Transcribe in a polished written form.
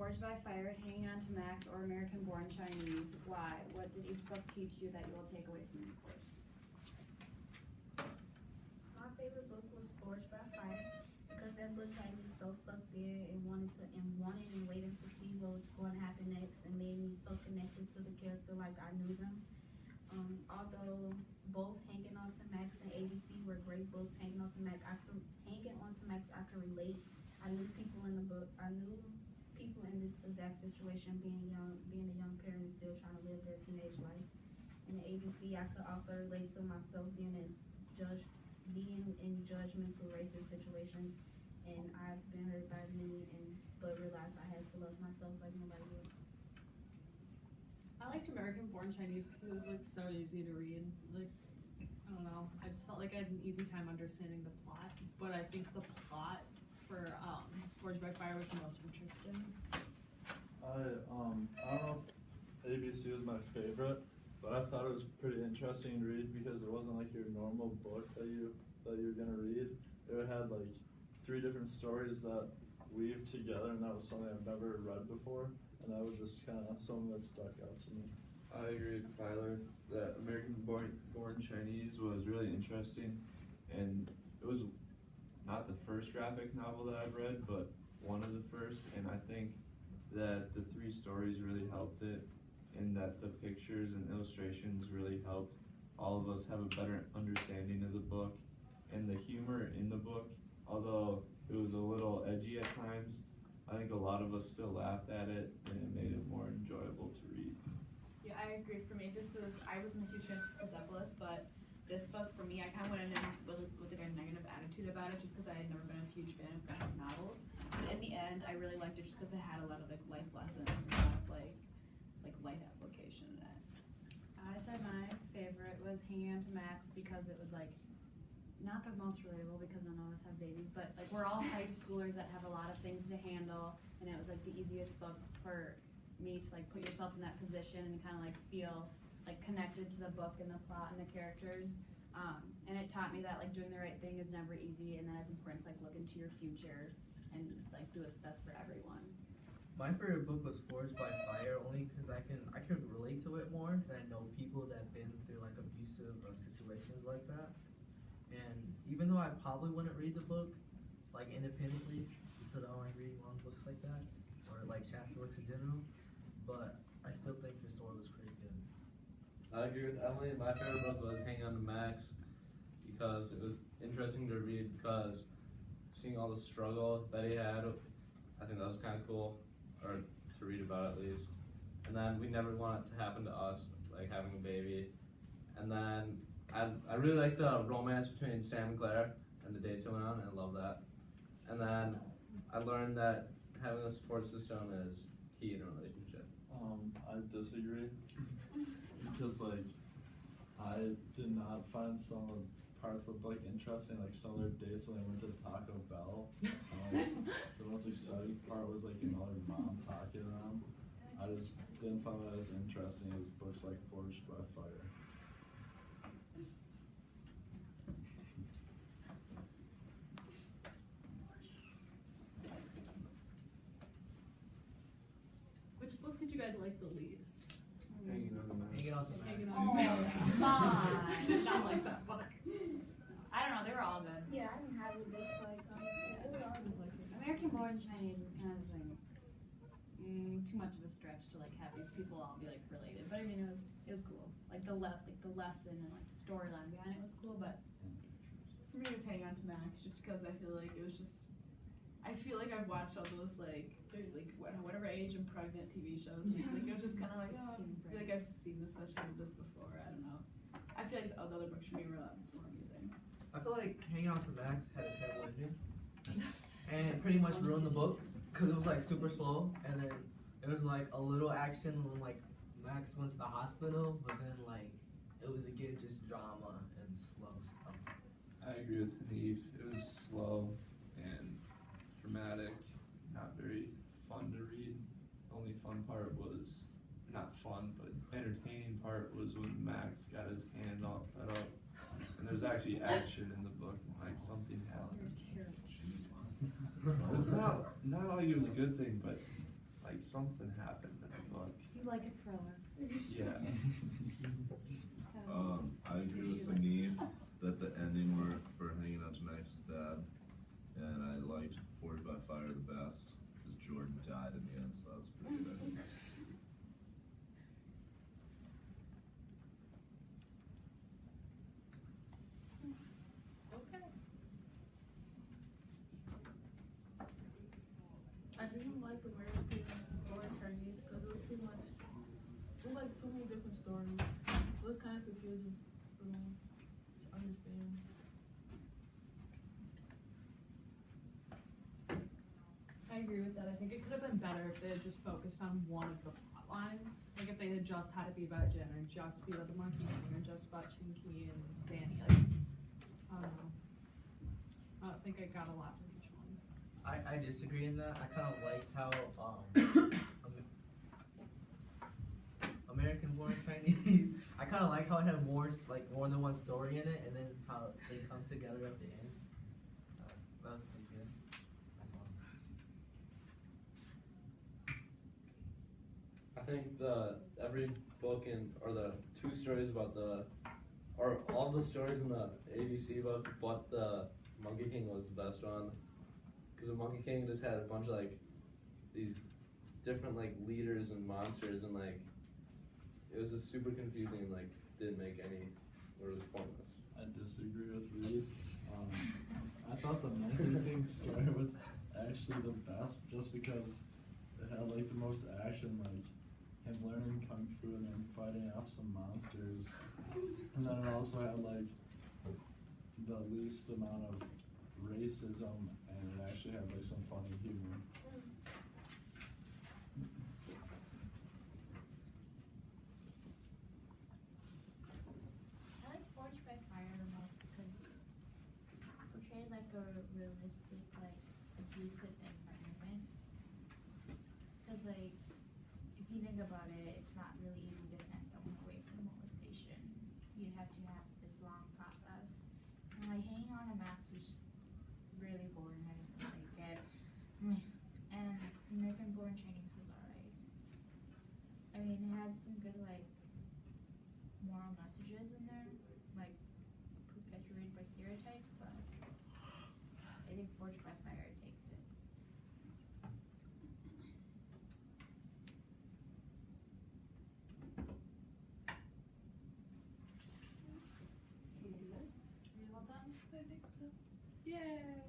Forged by Fire, Hanging On to Max, or American Born Chinese? Why? What did each book teach you that you will take away from this course? My favorite book was Forged by Fire because that book had me so sucked in and wanted and waiting to see what was going to happen next, and made me so connected to the character like I knew them. Although both Hanging On to Max and ABC were great books, Hanging On to Max I could relate. I knew people in the book. I knew people in this exact situation, being a young parent and still trying to live their teenage life. In the ABC, I could also relate to myself being in judgmental racist situations, and I've been hurt by many, but realized I had to love myself like nobody else. I liked American Born Chinese because it was like so easy to read. Like, I don't know, I just felt like I had an easy time understanding the plot, but I think the plot for Forged by Fire was the most interesting. I don't know if ABC was my favorite, but I thought it was pretty interesting to read because it wasn't like your normal book that you're gonna read. It had like 3 different stories that weave together, and that was something I've never read before, and that was just kind of something that stuck out to me. I agree with Tyler that American Born Chinese was really interesting, and it was not the first graphic novel that I've read, but one of the first, and I think that the 3 stories really helped it, in that the pictures and illustrations really helped all of us have a better understanding of the book, and the humor in the book, although it was a little edgy at times, I think a lot of us still laughed at it, and it made it more enjoyable to read. Yeah, I agree. For me, I wasn't a huge fan of Persepolis, but this book, for me, I kind of went in with like a negative attitude about it, just because I had never been a huge fan of graphic novels. But in the end, I really liked it just because it had a lot of like life lessons and a lot of like life application in it. I said my favorite was Hanging On to Max because it was like not the most relatable because none of us have babies, but like we're all high schoolers that have a lot of things to handle, and it was like the easiest book for me to like put yourself in that position and kind of like feel like connected to the book and the plot and the characters. And it taught me that like doing the right thing is never easy, and that it's important to like look into your future and like do what's best for everyone. My favorite book was Forged by Fire, only because I could relate to it more, and I know people that have been through like abusive situations like that. And even though I probably wouldn't read the book like independently, because I don't like reading long books like that, or like chapter books in general, but I still think the story was pretty good. I agree with Emily. My favorite book was Hang On to Max because it was interesting to read, because seeing all the struggle that he had, I think that was kind of cool, or to read about at least. And then we never want it to happen to us, like having a baby. And then I really like the romance between Sam and Claire and the dates going on, and I love that. And then I learned that having a support system is key in a relationship. I disagree because like I did not find some of the parts of like interesting, like some of their dates when they went to Taco Bell. The most exciting part was like another mom talking to them. I just didn't find that as interesting as books like Forged by Fire. Which book did you guys like the least? Hanging On to Max. Hanging On to Max. Hanging Oh, On to Max. come I did not like that book. I don't know, they were all good. Yeah, I didn't have a dislike, honestly. They were all good. American Born Chinese was kind of like too much of a stretch to like have these people all be like related. But I mean, it was cool. Like the lesson and like storyline behind it was cool. But For me, it was Hang On to Max, just because I feel like it was just. I feel like I've watched all those like whatever age and pregnant TV shows, and like it was just kind of like, oh, I feel like I've seen this such of this before. I don't know. I feel like the other books for me were more amusing. I feel like Hanging On to Max had a terrible ending, and it pretty much ruined the book because it was like super slow, and then it was like a little action when like Max went to the hospital, but then like it was again just drama and slow stuff. I agree with Hanif. It was slow and dramatic, not very fun to read. The only fun part was, not fun, but entertaining part was when Max got his hand all cut up. And there's actually action in the book, like something happened. It's not like it was a good thing, but like something happened in that book. You like a thriller. Yeah. I agree with Neve that the ending for Hanging Out to Max's dad, and I liked Forged by Fire the best because Jordan died in the end, so that was pretty good. Okay. I didn't like American Born Chinese because it was too much. It was like too many different stories. It was kind of confusing for me to understand. I agree with that. I think it could have been better if they had just focused on one of the plot lines. Like if they had just had it be about Jen, or just be about the Monkey King, or just about Chinky and Danny. Like, I don't know. I don't think I got a lot from each one. I disagree in that. I kind of like how American Born Chinese. I kind of like how it had more than one story in it, and then how they come together at the end. That was pretty good. I thought. I think every book or the two stories about or all the stories in the ABC book, but the Monkey King was the best one. Because the Monkey King just had a bunch of these different leaders and monsters, and it was just super confusing and didn't make any really pointless. I disagree with Reed. I thought the Monkey King story was actually the best just because it had the most action, him learning kung fu and then fighting off some monsters, and then it also had the least amount of racism, and it actually had some funny humor. I like Forged by Fire the most because it portrayed a realistic, abusive environment. Because, if you think about it, it's not really easy to send someone away from molestation. You'd have to have this long process. And, hanging on to Max was just really boring. I didn't really like it. And American Born Chinese was alright. I mean, it had some good, moral messages in there, perpetuated by stereotypes, but I think Forged by Fire takes it. Are you all done? I think so. Yay!